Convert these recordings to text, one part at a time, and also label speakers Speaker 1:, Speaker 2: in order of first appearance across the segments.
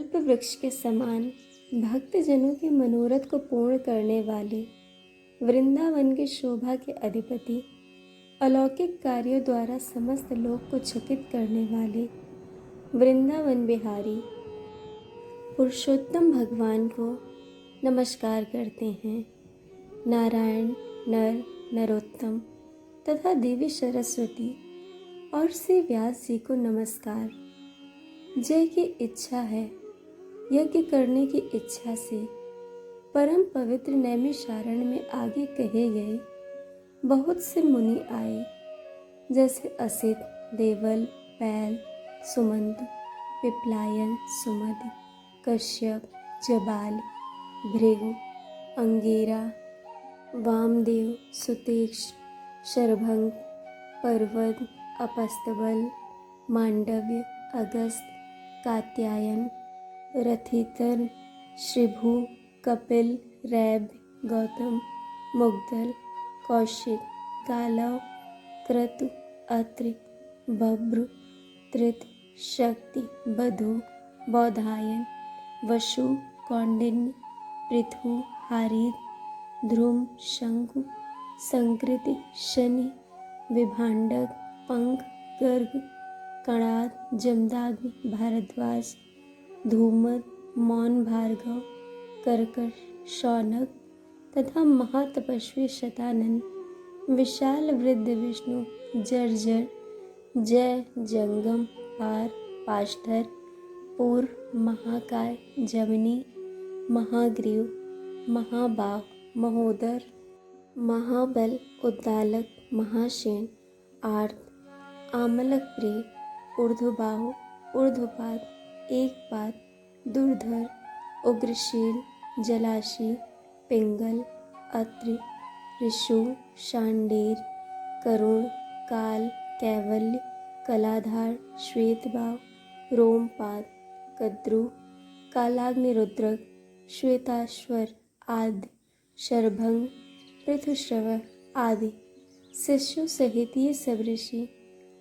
Speaker 1: कल्प वृक्ष के समान भक्तजनों के मनोरथ को पूर्ण करने वाले, वृंदावन के शोभा के अधिपति, अलौकिक कार्यों द्वारा समस्त लोक को चकित करने वाले वृंदावन बिहारी पुरुषोत्तम भगवान को नमस्कार करते हैं। नारायण, नर, नरोत्तम तथा देवी सरस्वती और श्री व्यास जी को नमस्कार। जय की इच्छा है, यज्ञ करने की इच्छा से परम पवित्र नैमिषारण्य में आगे कहे गए बहुत से मुनि आए, जैसे असित, देवल, पैल, सुमंत, पिपलायन, सुमद, कश्यप, जबाल, भृगु, अंगीरा, वामदेव, सुतेक्ष, शरभंग, पर्वत, अपस्तबल, मांडव्य, अगस्त, कात्यायन, रथितर, श्रीभु, कपिल, रैब, गौतम, मुग्धल, कौशिक, गालव, क्रतु, अत्रि, बभ्रु, त्रित, शक्ति, बधु, बौधायन, वसु, कौंडिन्य, पृथु, हारिद, ध्रुम, शंकु, संकृति, शनि, विभांडक, पंख, गर्ग, कणाद, जमदाग्नि, भारद्वाज, धूमद, मौन, भार्गव, कर्कश, शौनक तथा महातपस्वी शतानन, विशाल वृद्ध विष्णु, जर्जर, जय, जंगम, पार, पाष्टर, पूर्व, महाकाय, जमिनी, महाग्रीव, महाबाह, महोदर, महाबल, उद्दालक, महाशेन, आर्त, आमलक प्रिय, ऊर्ध्वबाहु, ऊर्ध्वपाद, एकपाद, दुर्धर, उग्रशील, जलाशी, पिंगल, अत्रि, ऋषु, शांडेर, करुण, काल, कैवल्य, कलाधार, श्वेतबाव, रोमपाद, कद्रु, कालाग्निरुद्रक, श्वेताश्वर आदि, शरभंग, पृथुश्रवः आदि शिष्यों सहित ये सब ऋषि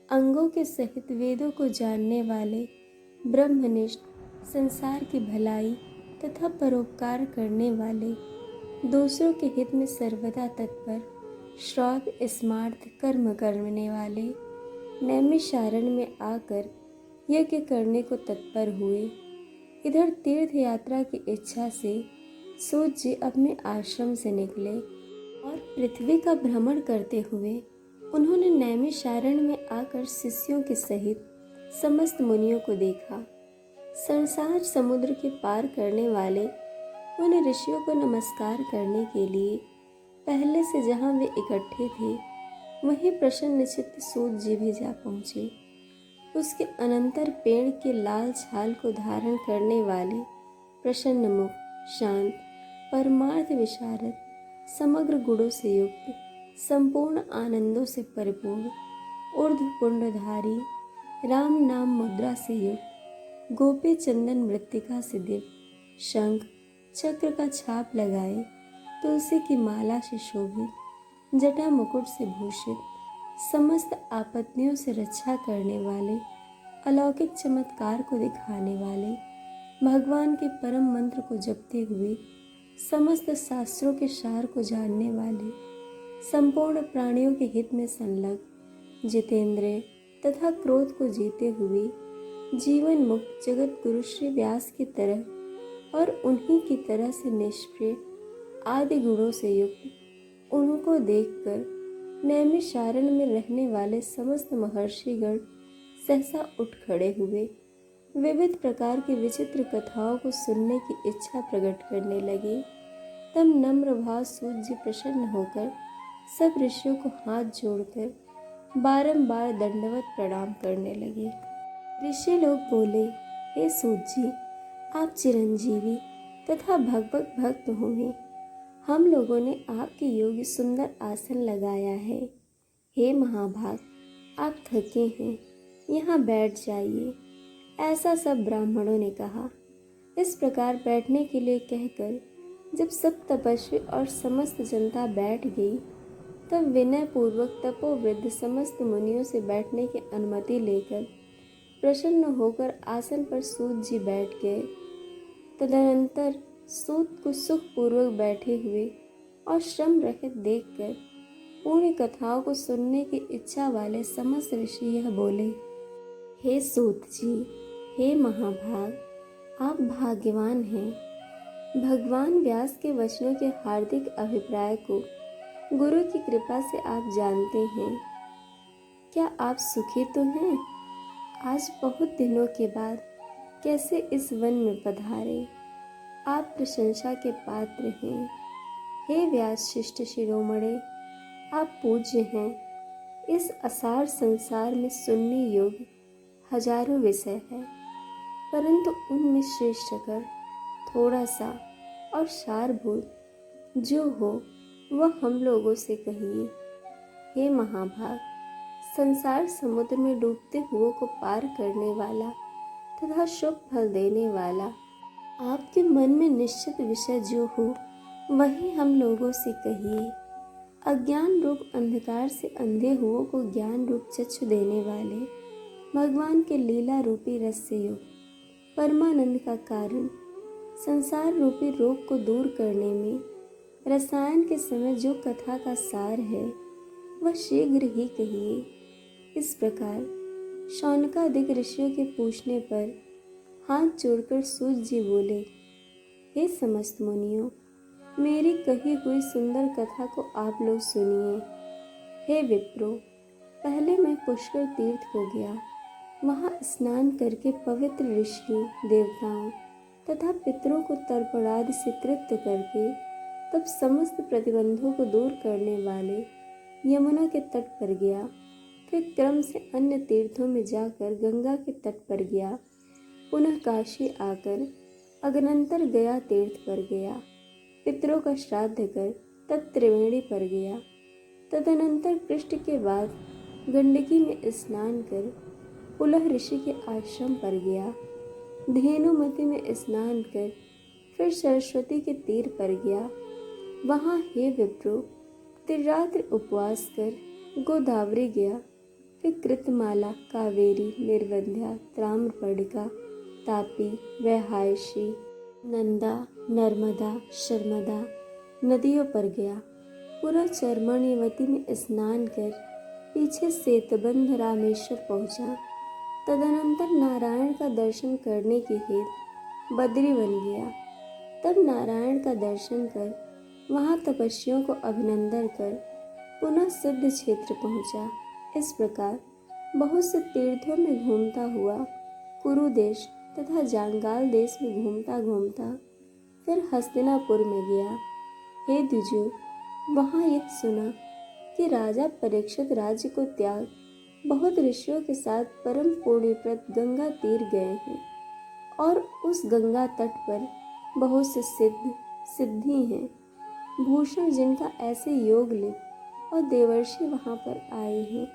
Speaker 1: अंगों के सहित वेदों को जानने वाले, ब्रह्मनिष्ठ, संसार की भलाई तथा परोपकार करने वाले, दूसरों के हित में सर्वदा तत्पर, श्रौत स्मार्त कर्म करने वाले, नैमिषारण्य में आकर यज्ञ करने को तत्पर हुए। इधर तीर्थ यात्रा की इच्छा से सूत जी अपने आश्रम से निकले और पृथ्वी का भ्रमण करते हुए उन्होंने नैमिषारण्य में आकर शिष्यों के सहित समस्त मुनियों को देखा। संसार समुद्र के पार करने वाले उन ऋषियों को नमस्कार करने के लिए पहले से जहाँ वे इकट्ठे थे वहीं प्रसन्न चित्त सूत जी भी जा पहुँचे। उसके अनंतर पेड़ के लाल छाल को धारण करने वाले प्रसन्न मुख, शांत, परमार्थ विशारद, समग्र गुणों से युक्त, संपूर्ण आनंदों से परिपूर्ण, ऊर्ध्वपुंडधारी, राम नाम मुद्रा से युक्त, गोपी चंदन मृत्तिका से दिव्य, शंख चक्र का छाप लगाए, तुलसी की माला से शोभित, जटा मुकुट से भूषित, समस्त आपत्तियों से रक्षा करने वाले, अलौकिक चमत्कार को दिखाने वाले, भगवान के परम मंत्र को जपते हुए समस्त शास्त्रों के सार को जानने वाले, संपूर्ण प्राणियों के हित में संलग्न, जितेंद्रिय तथा क्रोध को जीते हुए जीवन मुक्त जगत गुरु श्री व्यास की तरह और उन्हीं की तरह से निष्प्रिय आदि गुणों से युक्त, उनको देखकर नैमिषारण्य में रहने वाले समस्त महर्षिगण सहसा उठ खड़े हुए, विविध प्रकार की विचित्र कथाओं को सुनने की इच्छा प्रकट करने लगे। तब नम्र भाव सूत जी प्रसन्न होकर सब ऋषियों को हाथ जोड़कर बारंबार दंडवत प्रणाम करने लगे। ऋषि लोग बोले, हे सूत जी, आप चिरंजीवी तथा भगवत भक्त होंगे। हम लोगों ने आपके योग्य सुंदर आसन लगाया है। हे महाभाग, आप थके हैं, यहाँ बैठ जाइए। ऐसा सब ब्राह्मणों ने कहा। इस प्रकार बैठने के लिए कहकर जब सब तपस्वी और समस्त जनता बैठ गई, तब विनय पूर्वक तपोवृद्ध समस्त मुनियों से बैठने की अनुमति लेकर प्रसन्न होकर आसन पर सूत जी बैठ गए तदनंतर सूत को सुखपूर्वक बैठे हुए और श्रम रहित देखकर पूर्ण कथाओं को सुनने की इच्छा वाले समस्त ऋषि यह बोले, हे सूत जी, हे महाभाग, आप भाग्यवान हैं। भगवान व्यास के वचनों के हार्दिक अभिप्राय को गुरु की कृपा से आप जानते हैं। क्या आप सुखी तो हैं? आज बहुत दिनों के बाद कैसे इस वन में पधारे? आप प्रशंसा के पात्र हैं। हे व्यास शिष्ट शिरोमणे, आप पूज्य हैं। इस असार संसार में सुनने योग्य हजारों विषय है, परंतु उनमें श्रेष्ठ कर थोड़ा सा और सारभूत जो हो वह हम लोगों से कहिए। हे महाभाग, संसार समुद्र में डूबते हुओं को पार करने वाला तथा शुभ फल देने वाला आपके मन में निश्चित विषय जो हो वही हम लोगों से कहिए। अज्ञान रूप अंधकार से अंधे हुओं को ज्ञान रूप चक्षु देने वाले भगवान के लीला रूपी रस से युक्त परमानंद का कारण, संसार रूपी रोग को दूर करने में रसायन के समय जो कथा का सार है वह शीघ्र ही कहिए। इस प्रकार शौनकादिक ऋषियों के पूछने पर हाथ जोड़कर सूत जी बोले, हे समस्त मुनियों, मेरी कही हुई सुंदर कथा को आप लोग सुनिए। हे विप्रो, पहले मैं पुष्कर तीर्थ को गया। वहाँ स्नान करके पवित्र ऋषियों, देवताओं तथा पितरों को तर्पणादि से तृप्त करके तब समस्त प्रतिबंधों को दूर करने वाले यमुना के तट पर गया। फिर क्रम से अन्य तीर्थों में जाकर गंगा के तट पर गया। पुनः काशी आकर अग्नंतर गया तीर्थ पर गया। पितरों का श्राद्ध कर तब त्रिवेणी पर गया। तदनंतर पृष्ठ के बाद गंडकी में स्नान कर पुलह ऋषि के आश्रम पर गया। धेनुमती में स्नान कर फिर सरस्वती के तीर पर गया। वहाँ हे विप्रो, त्रिरात्र उपवास कर गोदावरी गया। फिर कृतमाला, कावेरी, निर्वंध्या, ताम्रपर्णिका, तापी, वैहायशी, नंदा, नर्मदा, शर्मदा नदियों पर गया। पूरा चर्मण्यवती में स्नान कर पीछे सेतबंध रामेश्वर पहुंचा। तदनंतर नारायण का दर्शन करने के हेतु बद्री बन गया। तब नारायण का दर्शन कर वहाँ तपस्वियों को अभिनंदन कर पुनः सिद्ध क्षेत्र पहुँचा। इस प्रकार बहुत से तीर्थों में घूमता हुआ कुरु देश तथा जांगाल देश में घूमता घूमता फिर हस्तिनापुर में गया। हे द्विजो, वहाँ यह सुना कि राजा परीक्षित राज्य को त्याग बहुत ऋषियों के साथ परम पुण्यप्रद गंगा तीर गए हैं और उस गंगा तट पर बहुत से सिद्धि हैं। भूषण जिनका ऐसे योग लिप और देवर्षि वहाँ पर आए हैं।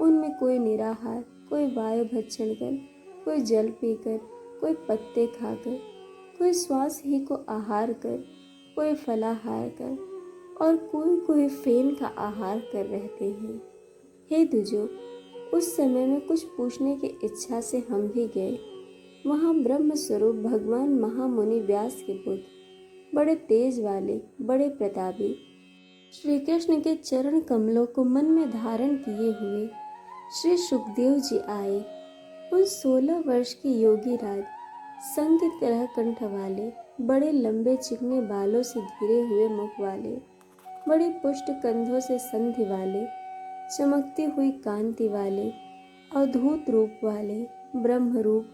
Speaker 1: उनमें कोई निराहार, कोई वायु भक्षण कर, कोई जल पीकर, कोई पत्ते खाकर, कोई श्वास ही को आहार कर, कोई फलाहार कर और कोई फेन का आहार कर रहते हैं। हे दुजो, उस समय में कुछ पूछने की इच्छा से हम भी गए। वहाँ ब्रह्म स्वरूप भगवान महामुनि व्यास के पुत्र, बड़े तेज वाले, बड़े प्रतापी श्री कृष्ण के चरण कमलों को मन में धारण किए हुए श्री सुखदेव जी आए। उन 16 वर्ष के योगी राज, संग की तरह कंठ वाले, बड़े लंबे चिकने बालों से घिरे हुए मुख वाले, बड़े पुष्ट कंधों से संधि वाले, चमकती हुई कांति वाले, अद्भुत रूप वाले, ब्रह्म रूप,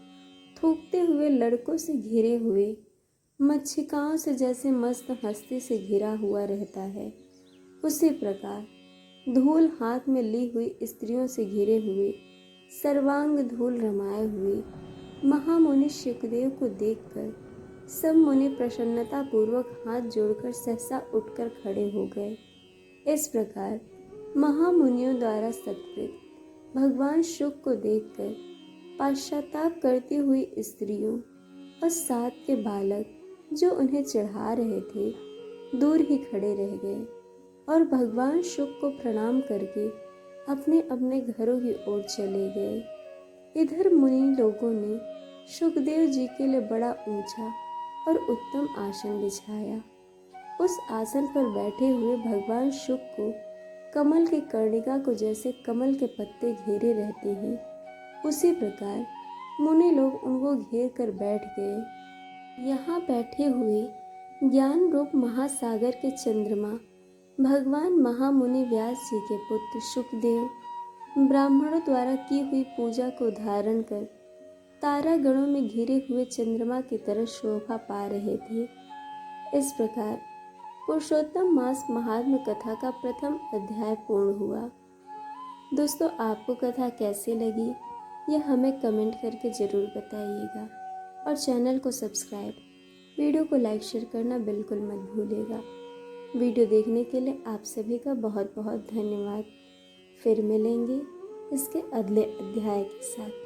Speaker 1: थूकते हुए लड़कों से घिरे हुए, मच्छिकाओं से जैसे मस्त हस्ती से घिरा हुआ रहता है, उसी प्रकार धूल हाथ में ली हुई स्त्रियों से घिरे हुए, सर्वांग धूल रमाए हुए महामुनि शुकदेव को देखकर सब मुनि प्रसन्नता पूर्वक हाथ जोड़कर सहसा उठकर खड़े हो गए। इस प्रकार महामुनियों द्वारा सत्कृत भगवान शुक को देखकर पश्चाताप करती हुई स्त्रियों और 7 के बालक जो उन्हें चढ़ा रहे थे दूर ही खड़े रह गए और भगवान शुक को प्रणाम करके अपने अपने घरों की ओर चले गए। इधर मुनि लोगों ने शुकदेव जी के लिए बड़ा ऊंचा और उत्तम आसन बिछाया। उस आसन पर बैठे हुए भगवान शुक को कमल की कर्णिका को जैसे कमल के पत्ते घेरे रहते हैं, उसी प्रकार मुनि लोग उनको घेर कर बैठ गए। यहाँ बैठे हुए ज्ञान रूप महासागर के चंद्रमा भगवान महामुनि व्यास जी के पुत्र शुकदेव ब्राह्मणों द्वारा की हुई पूजा को धारण कर तारा गणों में घिरे हुए चंद्रमा की तरह शोभा पा रहे थे। इस प्रकार पुरुषोत्तम मास महात्म्य कथा का प्रथम अध्याय पूर्ण हुआ। दोस्तों, आपको कथा कैसी लगी यह हमें कमेंट करके ज़रूर बताइएगा और चैनल को सब्सक्राइब, वीडियो को लाइक शेयर करना बिल्कुल मत भूलिएगा। वीडियो देखने के लिए आप सभी का बहुत बहुत धन्यवाद। फिर मिलेंगे इसके अगले अध्याय के साथ।